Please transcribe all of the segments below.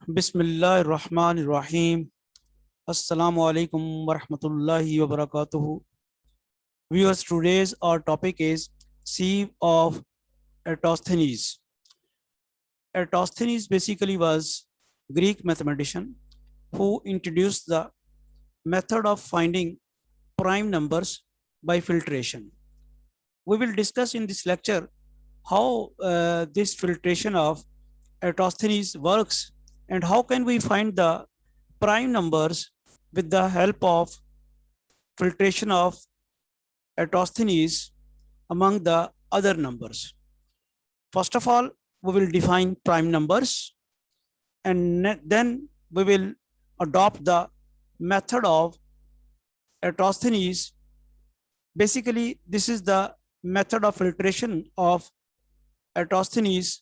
Bismillahirrahmanirrahim. Assalamu alaikum wa rahmatullahi wa barakatuhu. Viewers, today's our topic is sieve of Eratosthenes. Eratosthenes basically was Greek mathematician who introduced the method of finding prime numbers by filtration. We will discuss in this lecture how this filtration of Eratosthenes works and how can we find the prime numbers with the help of filtration of Eratosthenes among the other numbers. First of all, we will define prime numbers and then we will adopt the method of Eratosthenes. Basically, this is the method of filtration of Eratosthenes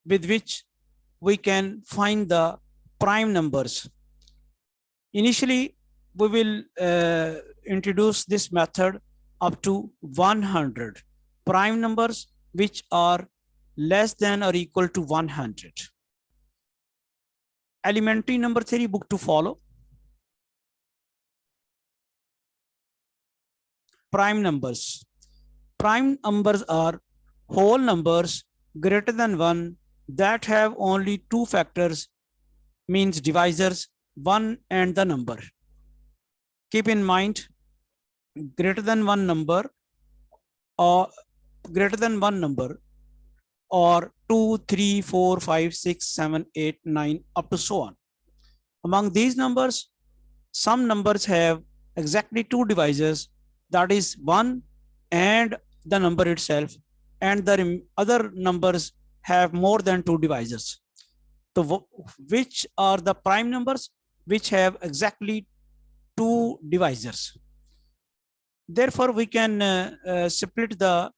with which we can find the prime numbers. Initially, we will introduce this method up to 100 prime numbers which are less than or equal to 100. Elementary number theory book to follow. Prime numbers. Prime numbers are whole numbers greater than 1 that have only two factors, means divisors, 1 and the number. Keep in mind, greater than one number or greater than one number or 2, 3, 4, 5, 6, 7, 8, 9 up to so on. Among these numbers, some numbers have exactly two divisors, that is 1 and the number itself, and the other numbers have more than two divisors. So which are the prime numbers which have exactly two divisors? Therefore, we can split the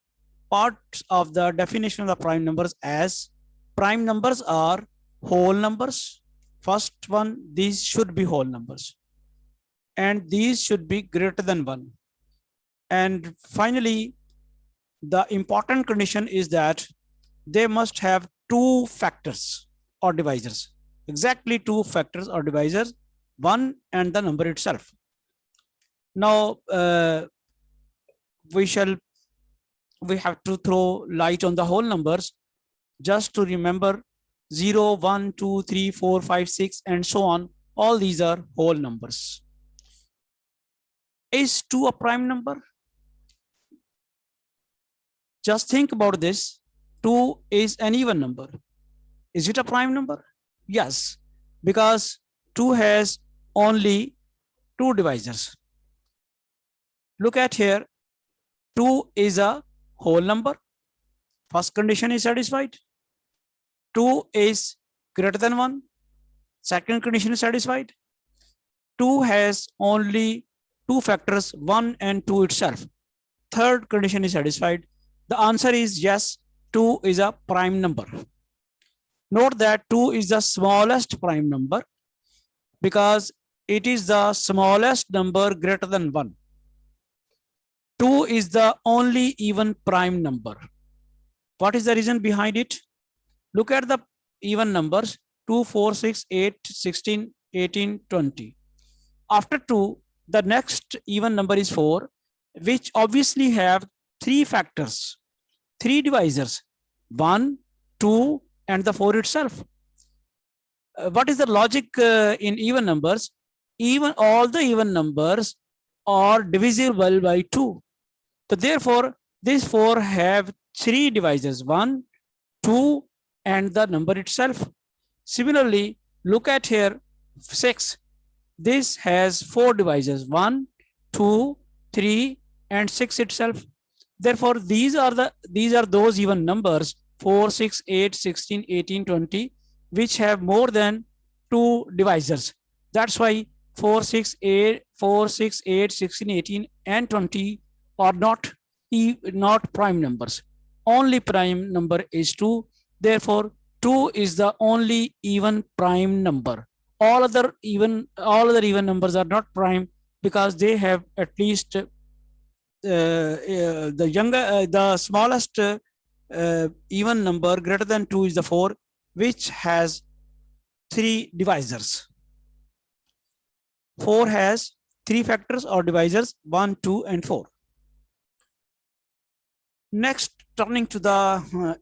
parts of the definition of the prime numbers as prime numbers are whole numbers. First one, these should be whole numbers and these should be greater than 1. And finally, the important condition is that they must have two factors or divisors, exactly two factors or divisors, 1 and the number itself. Now, we have to throw light on the whole numbers just to remember 0, 1, 2, 3, 4, 5, 6 and so on. All these are whole numbers. Is 2 a prime number? Just think about this. 2 is an even number. Is it a prime number? Yes, because 2 has only two divisors. Look at here. 2 is a whole number. First condition is satisfied. 2 is greater than 1. Second condition is satisfied. 2 has only two factors, 1 and 2 itself. Third condition is satisfied. The answer is yes, 2 is a prime number. Note that 2 is the smallest prime number because it is the smallest number greater than 1. 2 is the only even prime number. What is the reason behind it? Look at the even numbers 2, 4, 6, 8, 16, 18, 20. After 2, the next even number is 4, which obviously have three factors, three divisors, 1, 2, and the 4 itself. What is the logic in even numbers? Even all the even numbers are divisible by 2. So therefore, these 4 have three divisors, 1, 2, and the number itself. Similarly, look at here 6. This has 4 divisors, 1, 2, 3, and 6 itself. Therefore, these are those even numbers 4, 6, 8, 16, 18, 20, which have more than two divisors. That's why 4, 6, 8, 16, 18, and 20 are not prime numbers. Only prime number is 2. Therefore, 2 is the only even prime number. All other even numbers are not prime because they have at least the smallest even number greater than 2 is the 4, which has three divisors. 4 has 3 factors or divisors, 1, 2, and 4. Next, turning to the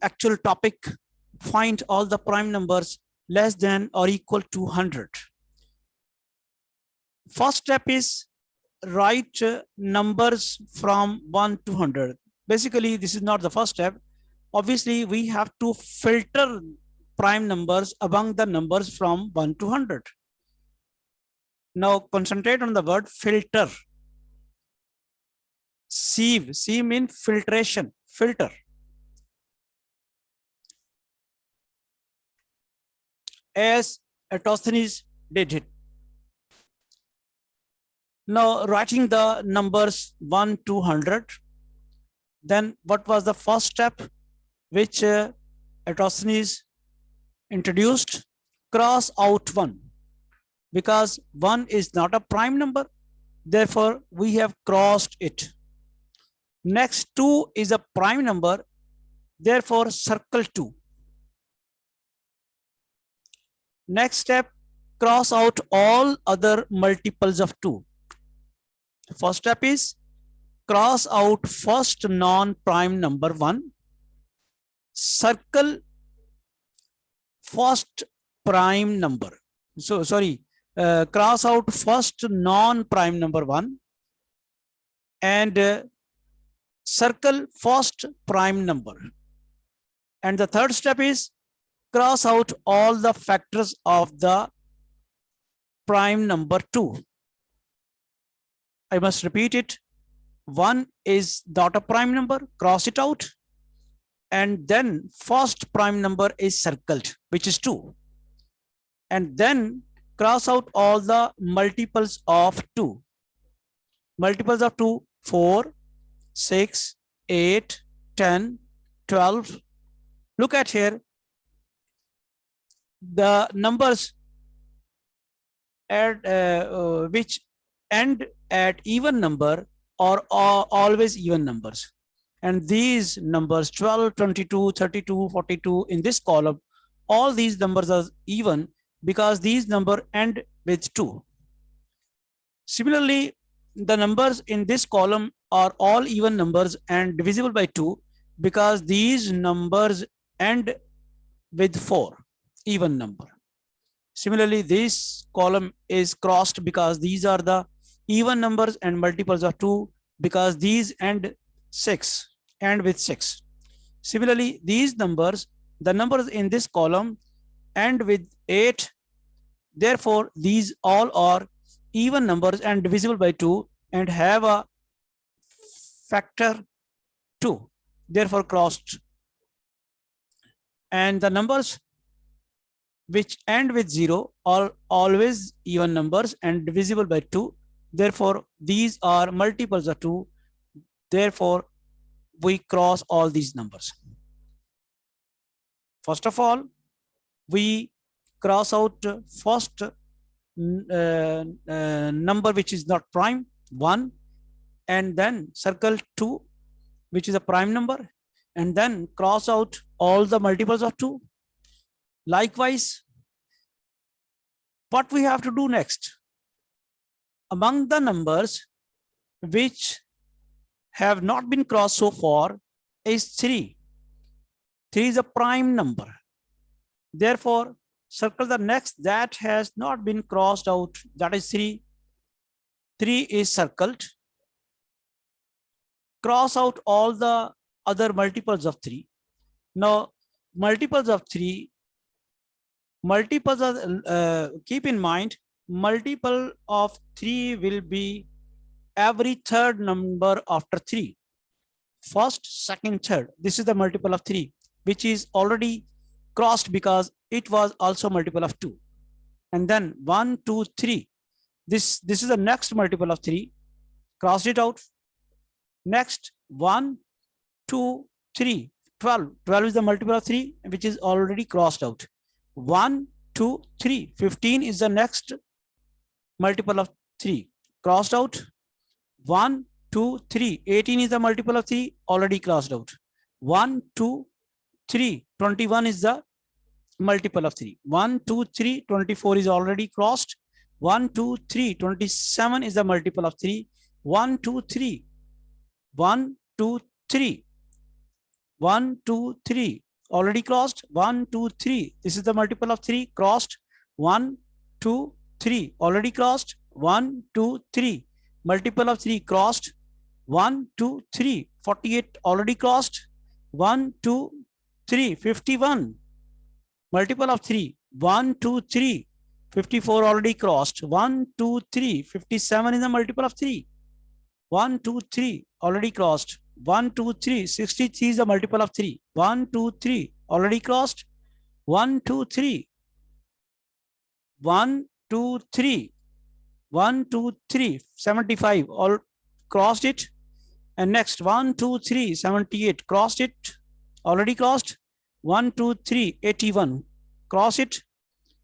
actual topic, find all the prime numbers less than or equal to 100. First step is write numbers from 1 to 100. Basically, this is not the first step. Obviously, we have to filter prime numbers among the numbers from 1 to 100. Now concentrate on the word filter. Sieve, sieve means filtration, filter. As Eratosthenes did it. Now writing the numbers 1 to 100, then what was the first step which Eratosthenes introduced? Cross out 1, because 1 is not a prime number, therefore we have crossed it. Next, 2 is a prime number, therefore circle 2. Next step, cross out all other multiples of 2. First step is cross out first non-prime number 1, circle first prime number. So sorry, cross out first non-prime number 1 and circle first prime number. And the third step is cross out all the factors of the prime number 2. I must repeat it. 1 is not a prime number, cross it out. And then first prime number is circled, which is 2. And then cross out all the multiples of 2. Multiples of 2, 4, 6, 8, 10, 12. Look at here. The numbers at, which end at even number are always even numbers. And these numbers 12, 22, 32, 42 in this column, all these numbers are even because these numbers end with 2. Similarly, the numbers in this column are all even numbers and divisible by 2 because these numbers end with 4, even number. Similarly, this column is crossed because these are the even numbers and multiples of 2 because these end with 6. Similarly, these numbers, the numbers in this column end with 8. Therefore, these all are even numbers and divisible by 2 and have a factor 2. Therefore, crossed. And the numbers which end with 0 are always even numbers and divisible by 2. Therefore, these are multiples of 2. Therefore, we cross all these numbers. First of all, we cross out first number which is not prime, 1, and then circle 2, which is a prime number, and then cross out all the multiples of 2. Likewise, what we have to do next? Among the numbers which have not been crossed so far is 3. 3 is a prime number. Therefore, circle the next that has not been crossed out, that is 3. 3 is circled. Cross out all the other multiples of 3. Now, multiples of 3, multiples are, keep in mind, multiple of 3 will be every third number after 3. First, second, third. This is the multiple of 3, which is already crossed because it was also multiple of 2. And then 1, 2, 3. This is the next multiple of 3. Crossed it out. Next, 1, 2, 3. 12. 12 is the multiple of 3, which is already crossed out. 1, 2, 3. 15 is the next multiple of 3. Crossed out. 1, 2, 3. 18 is the multiple of 3, already crossed out. 1, 2, 3. 21 is the multiple of 3. 1, 2, 3, 24 is already crossed. 1, 2, 3, 27 is the multiple of 3. 1, 2, 3, 1, 2, 3, 1, 2, 3, already crossed. 1, 2, 3, this is the multiple of 3, crossed. 1, 2, 3, already crossed. 1, 2, 3, multiple of 3, crossed. 1, 2, 3, 48, already crossed. 1, 2, 3, 51, multiple of 3, 1, 2, 3, 54 already crossed. 1, 2, 3, 57 is a multiple of 3. 1, 2, 3 already crossed. 1, 2, 3, 63 is a multiple of 3. 1, 2, 3 already crossed. 1, 2, 3, 1, 2, 3, 1, 2, 3, 75 all crossed it. And next 1, 2, 3, 78 crossed it, already crossed. 1, 2, 3, 81 cross it.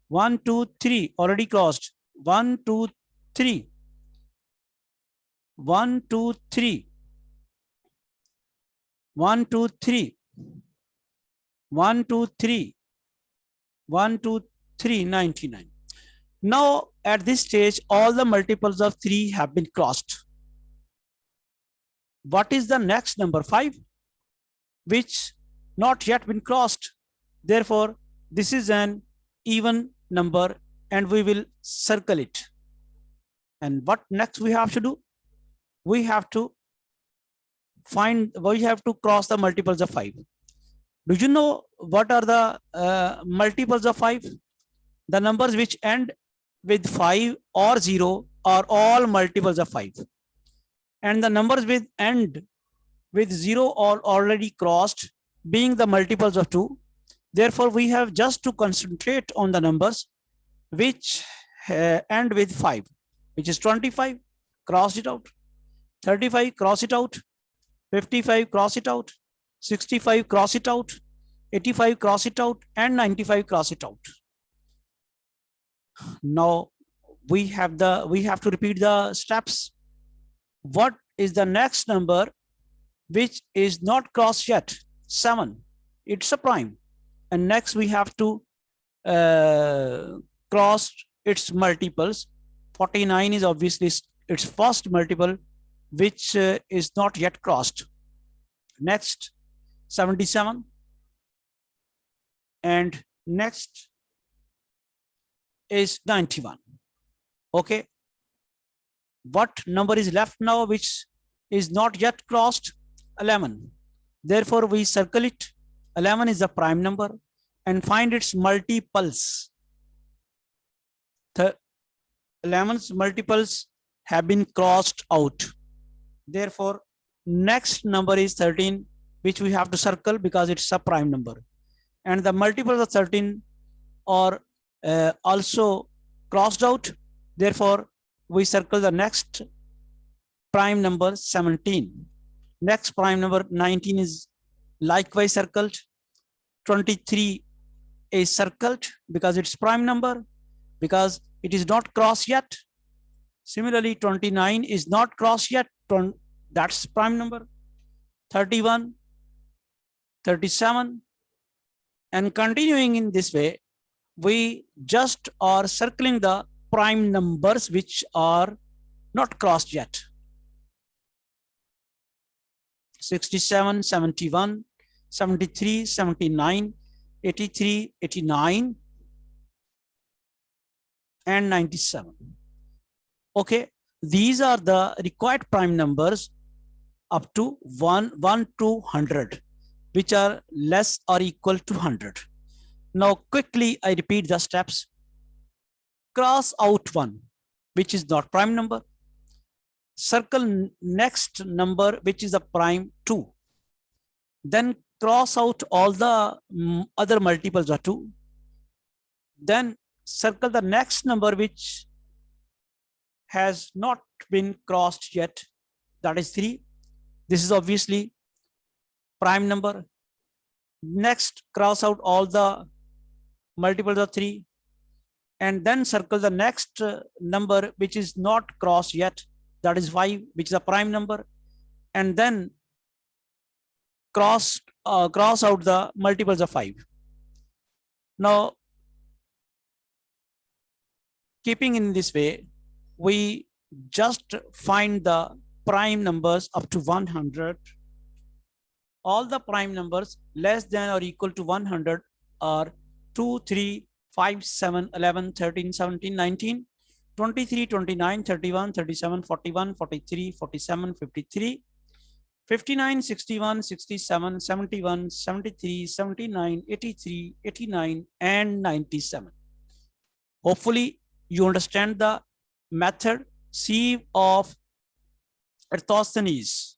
1, 2, 3 already crossed. 1, 2, 3, 1, 2, 3, 1, 2, 3, 1, 2, 3, 1, 2, 3, 99. Now at this stage, all the multiples of 3 have been crossed. What is the next number? 5, which not yet been crossed. Therefore, this is an even number and we will circle it. And what next we have to do? We have to cross the multiples of 5. Do you know what are the multiples of 5? The numbers which end with 5 or 0 are all multiples of 5. And the numbers with end with 0 are already crossed, being the multiples of 2. Therefore, we have just to concentrate on the numbers which end with 5, which is 25, cross it out. 35, cross it out. 55, cross it out. 65, cross it out. 85, cross it out. And 95, cross it out. Now we have to repeat the steps. What is the next number which is not crossed yet? 7. It's a prime. And next we have to cross its multiples. 49 is obviously its first multiple, which is not yet crossed. Next 77. And next is 91. Okay. What number is left now which is not yet crossed? 11. Therefore, we circle it. 11 is a prime number and find its multiples. The 11's multiples have been crossed out. Therefore, next number is 13, which we have to circle because it's a prime number. And the multiples of 13 are also crossed out. Therefore, we circle the next prime number 17. Next prime number 19 is likewise circled. 23 is circled because it's prime number, because it is not crossed yet. Similarly, 29 is not crossed yet. That's prime number. 31, 37, and continuing in this way, we just are circling the prime numbers which are not crossed yet. 67, 71, 73, 79, 83, 89, and 97. Okay, these are the required prime numbers up to 1 to 100, which are less or equal to 100. Now quickly I repeat the steps. Cross out 1, which is not prime number. Circle next number, which is a prime 2. Then cross out all the other multiples of 2. Then circle the next number which has not been crossed yet, that is 3. This is obviously prime number. Next, cross out all the multiples of 3. And then circle the next number which is not crossed yet, that is 5, which is a prime number. And then cross out the multiples of 5. Now, keeping in this way, we just find the prime numbers up to 100. All the prime numbers less than or equal to 100 are 2, 3, 5, 7, 11, 13, 17, 19, 23, 29, 31, 37, 41, 43, 47, 53, 59, 61, 67, 71, 73, 79, 83, 89, and 97. Hopefully, you understand the method. Sieve of Eratosthenes.